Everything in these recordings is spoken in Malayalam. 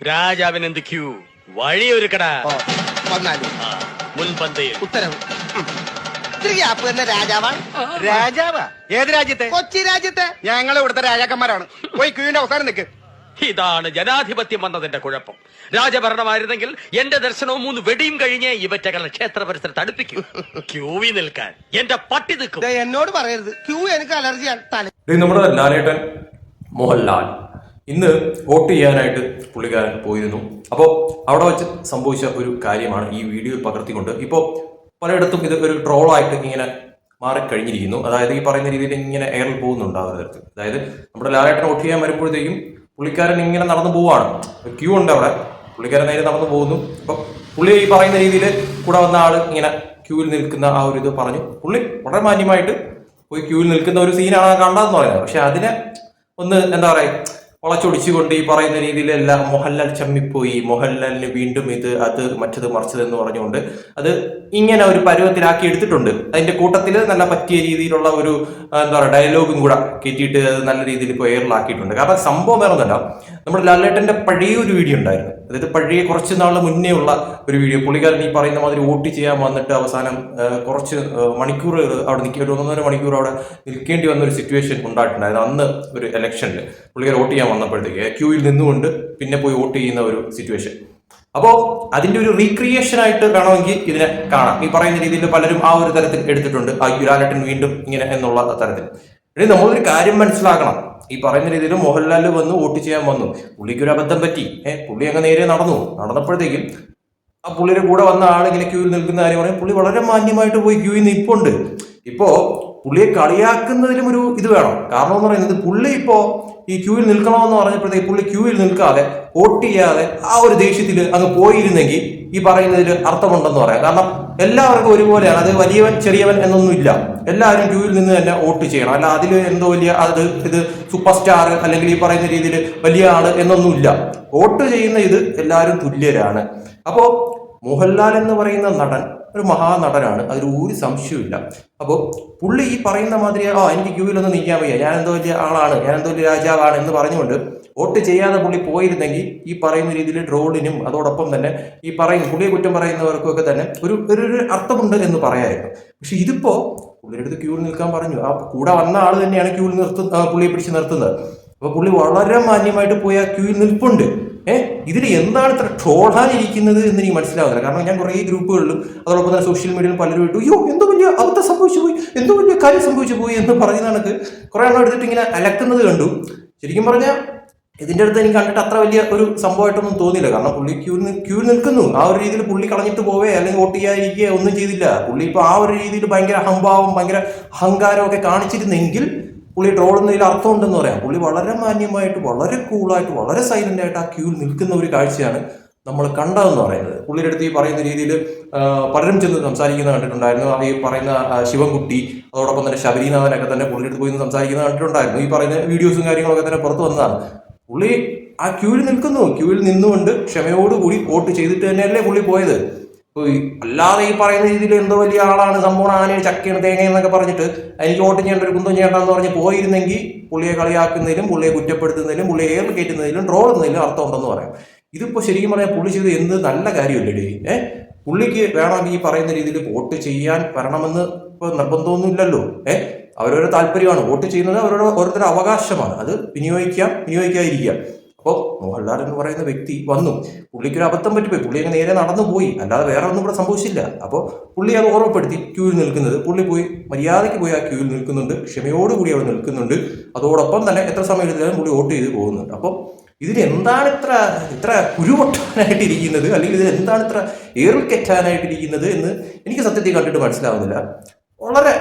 രാജാവിന് എന്ത് ക്യൂ വഴിയൊരുക്കടാ. മുൻപന്തിയിൽ ഉത്തരവ്. ഗ്യാപ്പ് തന്നെ രാജാവാണ്. രാജാവാ? ഏത് രാജ്യത്തെ? കൊച്ചി രാജ്യത്തെ. ഞങ്ങൾ ഇവിടുത്തെ രാജാക്കന്മാരാണ്. പോയി ക്യൂവിന്റെ അവസാനം നിൽക്ക്. ഇതാണ് ജനാധിപത്യം വന്നതിന്റെ കുഴപ്പം. രാജഭരണമായിരുന്നെങ്കിൽ എന്റെ ദർശനവും 3 വെടിയും കഴിഞ്ഞ് ഇവറ്റകളെ ക്ഷേത്ര പരിസരത്ത് അടുപ്പിക്കും. ക്യൂവിൽ നിൽക്കാൻ എന്റെ പട്ടി നിൽക്കും. എന്നോട് പറയരുത്, ക്യൂ എനിക്ക് അലർജിയാണ്. തല നമ്മുടെ ലാലേട്ടൻ മോഹൻലാൽ ഇന്ന് വോട്ട് ചെയ്യാനായിട്ട് പുള്ളിക്കാരൻ പോയിരുന്നു. അപ്പോൾ അവിടെ വെച്ച് സംഭവിച്ച ഒരു കാര്യമാണ് ഈ വീഡിയോ പകർത്തിക്കൊണ്ട് ഇപ്പോൾ പലയിടത്തും ഇത് ഒരു ട്രോളായിട്ട് ഇങ്ങനെ മാറിക്കഴിഞ്ഞിരിക്കുന്നു. അതായത് ഈ പറയുന്ന രീതിയിൽ ഇങ്ങനെ എയറിൽ പോകുന്നുണ്ട് ആ ഒരു തരത്തിൽ. അതായത് നമ്മുടെ ലാലേട്ടൻ വോട്ട് ചെയ്യാൻ വരുമ്പോഴത്തേക്കും പുള്ളിക്കാരൻ ഇങ്ങനെ നടന്നു പോവാണ്. ക്യൂ ഉണ്ട് അവിടെ, പുള്ളിക്കാരൻ നേരെ നടന്നു പോകുന്നു. അപ്പം പുള്ളി ഈ പറയുന്ന രീതിയിൽ കൂടെ വന്ന ആൾ ഇങ്ങനെ ക്യൂവിൽ നിൽക്കുന്ന ആ ഒരു ഇത് പറഞ്ഞു. പുള്ളി വളരെ മാന്യമായിട്ട് പോയി ക്യൂവിൽ നിൽക്കുന്ന ഒരു സീനാണ് കണ്ടതെന്ന് പറയുന്നത്. പക്ഷെ അതിനെ ഒന്ന് എന്താ പറയുക വളച്ചൊടിച്ചുകൊണ്ട് ഈ പറയുന്ന രീതിയിലെല്ലാം മോഹൻലാൽ ചമ്മിപ്പോയി, മോഹൻലാലിന് വീണ്ടും ഇത് അത് മറ്റത് മറിച്ചത് എന്ന് പറഞ്ഞുകൊണ്ട് അത് ഇങ്ങനെ ഒരു പരുവത്തിലാക്കി എടുത്തിട്ടുണ്ട്. അതിന്റെ കൂട്ടത്തിൽ നല്ല പറ്റിയ രീതിയിലുള്ള ഒരു എന്താ പറയുക ഡയലോഗും കൂടെ കയറ്റിയിട്ട് അത് നല്ല രീതിയിൽ ഇപ്പോൾ എയറിലാക്കിയിട്ടുണ്ട്. കാരണം സംഭവം വേറെ ഒന്നല്ല, നമ്മുടെ ലാലേട്ടന്റെ പഴയ ഒരു വീഡിയോ ഉണ്ടായിരുന്നു. അതായത് പഴയ കുറച്ച് നാൾ മുന്നേ ഉള്ള ഒരു വീഡിയോ. പുള്ളിക്കാരൻ ഈ പറയുന്ന മാതിരി വോട്ട് ചെയ്യാൻ വന്നിട്ട് അവസാനം കുറച്ച് മണിക്കൂർ അവിടെ ഒരു 1.5 മണിക്കൂർ അവിടെ നിൽക്കേണ്ടി വന്ന ഒരു സിറ്റുവേഷൻ ഉണ്ടായിട്ടുണ്ടായിരുന്നു. അന്ന് ഒരു ഇലക്ഷനിൽ പുള്ളിക്കാരൻ വോട്ട് ചെയ്യാൻ വന്നപ്പോഴത്തേക്ക് ക്യൂവിൽ നിന്നുകൊണ്ട് പിന്നെ പോയി വോട്ട് ചെയ്യുന്ന ഒരു സിറ്റുവേഷൻ. അപ്പോൾ അതിന്റെ ഒരു റീക്രിയേഷൻ ആയിട്ട് വേണമെങ്കിൽ ഇതിനെ കാണാം. ഈ പറയുന്ന രീതിയിൽ പലരും ആ ഒരു തരത്തിൽ എടുത്തിട്ടുണ്ട്. ആ ലാലേട്ടൻ വീണ്ടും ഇങ്ങനെ എന്നുള്ള തരത്തിൽ. ഇനി നമ്മളൊരു കാര്യം മനസ്സിലാക്കണം. ഈ പറയുന്ന രീതിയിൽ മോഹൻലാൽ വന്ന് വോട്ട് ചെയ്യാൻ വന്നു, പുള്ളിക്കൊരു അബദ്ധം പറ്റി. പുള്ളി അങ്ങ് നേരെ നടന്നപ്പോഴത്തേക്കും ആ പുള്ളിയുടെ കൂടെ വന്ന ആളിങ്ങനെ ക്യൂവിൽ നിൽക്കുന്ന കാര്യം പറയും. പുള്ളി വളരെ മാന്യമായിട്ട് പോയി ക്യൂവിൽ നിൽപ്പുണ്ട്. ഇപ്പോ പുള്ളിയെ കളിയാക്കുന്നതിലും ഒരു ഇത് വേണം. കാരണം എന്ന് പറയുന്നത് പുള്ളി ഇപ്പോ ഈ ക്യൂവിൽ നിൽക്കണമെന്ന് പറഞ്ഞപ്പോഴത്തേക്ക് പുള്ളി ക്യൂവിൽ നിൽക്കാതെ വോട്ട് ചെയ്യാതെ ആ ഒരു ദേഷ്യത്തിൽ അങ്ങ് പോയിരുന്നെങ്കിൽ ഈ പറയുന്നതിൽ അർത്ഥമുണ്ടെന്ന് പറയാം. കാരണം എല്ലാവർക്കും ഒരുപോലെയാണ്. അത് വലിയവൻ ചെറിയവൻ എന്നൊന്നുമില്ല. എല്ലാവരും ക്യൂവിൽ നിന്ന് തന്നെ വോട്ട് ചെയ്യണം. അല്ല അതിൽ എന്തോ വലിയ ഇത് സൂപ്പർ സ്റ്റാർ അല്ലെങ്കിൽ ഈ പറയുന്ന രീതിയിൽ വലിയ ആള് എന്നൊന്നുമില്ല. വോട്ട് ചെയ്യുന്ന ഇത് എല്ലാവരും തുല്യരാണ്. അപ്പോ മോഹൻലാൽ എന്ന് പറയുന്ന നടൻ ഒരു മഹാനടനാണ്, അതിൽ ഒരു സംശയമില്ല. അപ്പോൾ പുള്ളി ഈ പറയുന്ന മാതിരി എനിക്ക് ക്യൂവിലൊന്നും നിൽക്കാൻ വയ്യ, ഞാൻ എന്തോ വലിയ ആളാണ്, ഞാൻ എന്തോ വലിയ രാജാവാണ് എന്ന് പറഞ്ഞുകൊണ്ട് വോട്ട് ചെയ്യാതെ പുള്ളി പോയിരുന്നെങ്കിൽ ഈ പറയുന്ന രീതിയിൽ ട്രോളിനും അതോടൊപ്പം തന്നെ ഈ പറയുന്ന പുള്ളിയെ കുറ്റം പറയുന്നവർക്കും ഒക്കെ തന്നെ ഒരു അർത്ഥമുണ്ട് എന്ന് പറയാമായിരുന്നു. പക്ഷെ ഇതിപ്പോ പുള്ളിയുടെ അടുത്ത് ക്യൂവിൽ നിൽക്കാൻ പറഞ്ഞു. ആ കൂടെ വന്ന ആൾ തന്നെയാണ് ക്യൂവിൽ പുള്ളിയെ പിടിച്ച് നിർത്തുന്നത്. അപ്പൊ പുള്ളി വളരെ മാന്യമായിട്ട് പോയി ആ ക്യൂവിൽ നിൽപ്പുണ്ട്. ഇതിൽ എന്താണ് ഇത്ര ട്രോളാനിരിക്കുന്നത് എന്ന് എനിക്ക് മനസ്സിലാവുന്നില്ല. കാരണം ഞാൻ കുറേ ഗ്രൂപ്പുകളിലും അതോടൊപ്പം തന്നെ സോഷ്യൽ മീഡിയയിൽ പലരും ഇട്ടു, അയ്യോ എന്തോ വലിയ അബദ്ധം സംഭവിച്ചു പോയി, എന്തോ വലിയ കാര്യം സംഭവിച്ചു പോയി എന്ന് പറയുന്ന കണക്ക് കുറെ എണ്ണം എടുത്തിട്ട് ഇങ്ങനെ അലക്കുന്നത് കണ്ടു. ശരിക്കും പറഞ്ഞാൽ ഇതിന്റെ അടുത്ത് എനിക്ക് കണ്ടിട്ട് അത്ര വലിയ ഒരു സംഭവമായിട്ടൊന്നും തോന്നിയില്ല. കാരണം പുള്ളി ക്യൂവിൽ നിൽക്കുന്നു. ആ ഒരു രീതിയിൽ പുള്ളി കളഞ്ഞിട്ട് പോവേ അല്ലെങ്കിൽ വോട്ട് ചെയ്യാതിരിക്കുക ഒന്നും ചെയ്തില്ല. പുള്ളി ഇപ്പൊ ആ ഒരു രീതിയിൽ ഭയങ്കര അഹംഭാവം ഭയങ്കര അഹങ്കാരമൊക്കെ കാണിച്ചിരുന്നെങ്കിൽ പുള്ളി ട്രോളുന്നതിൽ അർത്ഥമുണ്ടെന്ന് പറയാം. പുള്ളി വളരെ മാന്യമായിട്ട് വളരെ കൂളായിട്ട് വളരെ സൈലന്റ് ആയിട്ട് ആ ക്യൂവിൽ നിൽക്കുന്ന ഒരു കാഴ്ചയാണ് നമ്മൾ കണ്ടതെന്ന് പറയുന്നത്. പുള്ളിയുടെ അടുത്ത് ഈ പറയുന്ന രീതിയിൽ പലരും ചെന്ന് സംസാരിക്കുന്ന കണ്ടിട്ടുണ്ടായിരുന്നു. ഈ പറയുന്ന ശിവൻകുട്ടി അതോടൊപ്പം തന്നെ ശബരിനാഥനൊക്കെ തന്നെ പുള്ളിയുടെ അടുത്ത് പോയി സംസാരിക്കുന്ന കണ്ടിട്ടുണ്ടായിരുന്നു. ഈ പറയുന്ന വീഡിയോസും കാര്യങ്ങളൊക്കെ തന്നെ പുറത്തു വന്നതാണ്. പുള്ളി ആ ക്യൂവിൽ നിൽക്കുന്നു. ക്യൂവിൽ നിന്നുകൊണ്ട് ക്ഷമയോടുകൂടി വോട്ട് ചെയ്തിട്ട് തന്നെയല്ലേ പുള്ളി പോയത്. അല്ലാതെ ഈ പറയുന്ന രീതിയിൽ എന്തോ വലിയ ആളാണ്, സംഭവം ആനയെ ചക്കയാണ് തേങ്ങ എന്നൊക്കെ പറഞ്ഞിട്ട് എനിക്ക് വോട്ട് ചെയ്യേണ്ട ഒരു കുന്തം ചെയ്യേണ്ടെന്ന് പറഞ്ഞ് പോയിരുന്നെങ്കിൽ പുള്ളിയെ കളിയാക്കുന്നതിലും പുള്ളിയെ കുറ്റപ്പെടുത്തുന്നതിലും പുള്ളിയെ ഏറ് കയറ്റുന്നതിലും ട്രോളുന്നതിലും അർത്ഥമുണ്ടെന്ന് പറയാം. ഇതിപ്പോ ശരിക്കും പറയാൻ പുള്ളി ചെയ്ത് എന്ത് നല്ല കാര്യമല്ലേ. പുള്ളിക്ക് വേണമെങ്കിൽ ഈ പറയുന്ന രീതിയിൽ വോട്ട് ചെയ്യാൻ വരണമെന്ന് ഇപ്പൊ നിർബന്ധമൊന്നുമില്ലല്ലോ. അവരവരുടെ താല്പര്യമാണ്. വോട്ട് ചെയ്യുന്നത് അവരുടെ ഓരോരുത്തരുടെ അവകാശമാണ്. അത് വിനിയോഗിക്കാതിരിക്കുക. അപ്പോൾ മോഹൻലാൽ എന്ന് പറയുന്ന വ്യക്തി വന്നു, പുള്ളിക്കൊരു അബദ്ധം പറ്റിപ്പോയി, പുള്ളി അങ്ങ് നേരെ നടന്നു പോയി, അല്ലാതെ വേറെ ഒന്നും ഇവിടെ സംഭവിച്ചില്ല. അപ്പോൾ പുള്ളി അത് ഓർമ്മപ്പെടുത്തി ക്യൂവിൽ നിൽക്കുന്നത്. പുള്ളി പോയി മര്യാദയ്ക്ക് പോയി ആ ക്യൂവിൽ നിൽക്കുന്നുണ്ട്, ക്ഷമയോടുകൂടി അവിടെ നിൽക്കുന്നുണ്ട്. അതോടൊപ്പം തന്നെ എത്ര സമയം എടുത്താലും പുള്ളി വോട്ട് ചെയ്ത് പോകുന്നുണ്ട്. അപ്പം ഇതിൽ എന്താണ് ഇത്ര കുരുപൊട്ടാനായിട്ടിരിക്കുന്നത്, അല്ലെങ്കിൽ ഇതിൽ എന്താണ് ഇത്ര ഏറിൽ കെറ്റാനായിട്ടിരിക്കുന്നത് എന്ന് എനിക്ക് സത്യത്തിൽ കണ്ടിട്ട് മനസ്സിലാവുന്നില്ല. വളരെ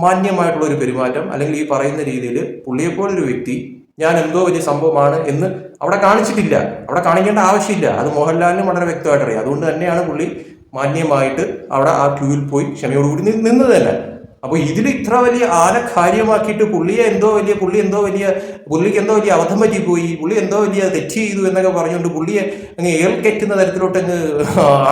മാന്യമായിട്ടുള്ള ഒരു പെരുമാറ്റം, അല്ലെങ്കിൽ ഈ പറയുന്ന രീതിയിൽ പുള്ളിയെപ്പോലൊരു വ്യക്തി ഞാൻ എന്തോ വലിയ സംഭവമാണ് എന്ന് അവിടെ കാണിച്ചിട്ടില്ല. അവിടെ കാണിക്കേണ്ട ആവശ്യമില്ല. അത് മോഹൻലാലിനും വളരെ വ്യക്തമായിട്ട് അറിയാം. അതുകൊണ്ട് തന്നെയാണ് പുള്ളി മാന്യമായിട്ട് അവിടെ ആ ക്യൂവിൽ പോയി ക്ഷമയോടുകൂടി നിന്നത് തന്നെ. അപ്പൊ ഇതിൽ ഇത്ര വലിയ കാര്യമാക്കിയിട്ട് പുള്ളിക്ക് എന്തോ വലിയ അബദ്ധം പറ്റിപ്പോയി, പുള്ളി എന്തോ വലിയ തെറ്റ് ചെയ്തു എന്നൊക്കെ പറഞ്ഞുകൊണ്ട് പുള്ളിയെ അങ്ങ് ഏൽക്കെറ്റുന്ന തരത്തിലോട്ട് അങ്ങ്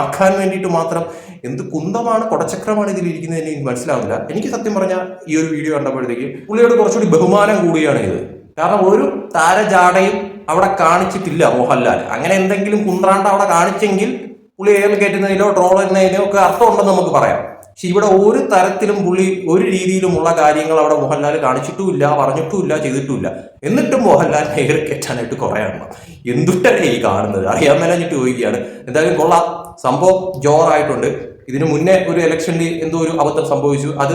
ആക്കാൻ വേണ്ടിയിട്ട് മാത്രം എന്ത് കുന്തമാണ് കൊടച്ചക്രമാണ് ഇതിലിരിക്കുന്നത് എന്ന് എനിക്ക് മനസ്സിലാവുന്നില്ല. എനിക്ക് സത്യം പറഞ്ഞാൽ ഈ ഒരു വീഡിയോ കണ്ടപ്പോഴത്തേക്ക് പുള്ളിയോട് കുറച്ചുകൂടി ബഹുമാനം കൂടിയാണ് ഇത്. കാരണം ഒരു താരജാടയും അവിടെ കാണിച്ചിട്ടില്ല മോഹൻലാൽ. അങ്ങനെ എന്തെങ്കിലും കുന്ത്രാണ്ട് അവിടെ കാണിച്ചെങ്കിൽ പുള്ളി എയറിൽ കയറ്റുന്നതിലോ ട്രോൾ ചെയ്യുന്നതിനോ ഒക്കെ അർത്ഥമുണ്ടെന്ന് നമുക്ക് പറയാം. പക്ഷെ ഇവിടെ ഒരു തരത്തിലും പുള്ളി ഒരു രീതിയിലുമുള്ള കാര്യങ്ങൾ അവിടെ മോഹൻലാൽ കാണിച്ചിട്ടുമില്ല, പറഞ്ഞിട്ടുമില്ല, ചെയ്തിട്ടുമില്ല. എന്നിട്ടും മോഹൻലാൽ എയർ കയറ്റാനായിട്ട് കുറെ എണ്ണം. എന്തുട്ടല്ലേ ഈ കാണുന്നത്? അറിയാൻ മേലഞ്ഞിട്ട് ചോദിക്കുകയാണ്. എന്തായാലും കൊള്ളാം, സംഭവം ജോറായിട്ടുണ്ട്. ഇതിനു മുന്നേ ഒരു ഇലക്ഷനിൽ എന്തോ ഒരു അബദ്ധം സംഭവിച്ചു, അത്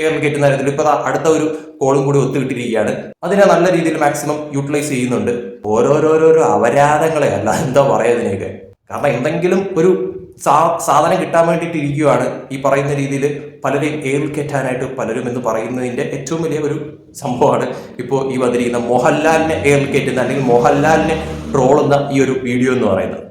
എയറിൽ കയറ്റുന്ന കാര്യത്തിൽ ഇപ്പൊ അടുത്ത ഒരു കോളും കൂടി ഒത്തുകിട്ടിരിക്കുകയാണ്. അതിനെ നല്ല രീതിയിൽ മാക്സിമം യൂട്ടിലൈസ് ചെയ്യുന്നുണ്ട്. ഓരോരോരോ അപരാധങ്ങളെ അല്ല എന്താ പറയുന്നതിനൊക്കെ. കാരണം എന്തെങ്കിലും ഒരു സാധനം കിട്ടാൻ വേണ്ടിയിട്ട് ഇരിക്കുകയാണ് ഈ പറയുന്ന രീതിയിൽ പലരെയും എയറിൽ കയറ്റാനായിട്ട് പലരും എന്ന് പറയുന്നതിന്റെ ഏറ്റവും വലിയ ഒരു സംഭവമാണ് ഇപ്പോൾ ഈ വന്നിരിക്കുന്ന മോഹൻലാലിനെ എയറിൽ കയറ്റുന്ന അല്ലെങ്കിൽ മോഹൻലാലിനെ ട്രോളുന്ന ഈ ഒരു വീഡിയോ എന്ന് പറയുന്നത്.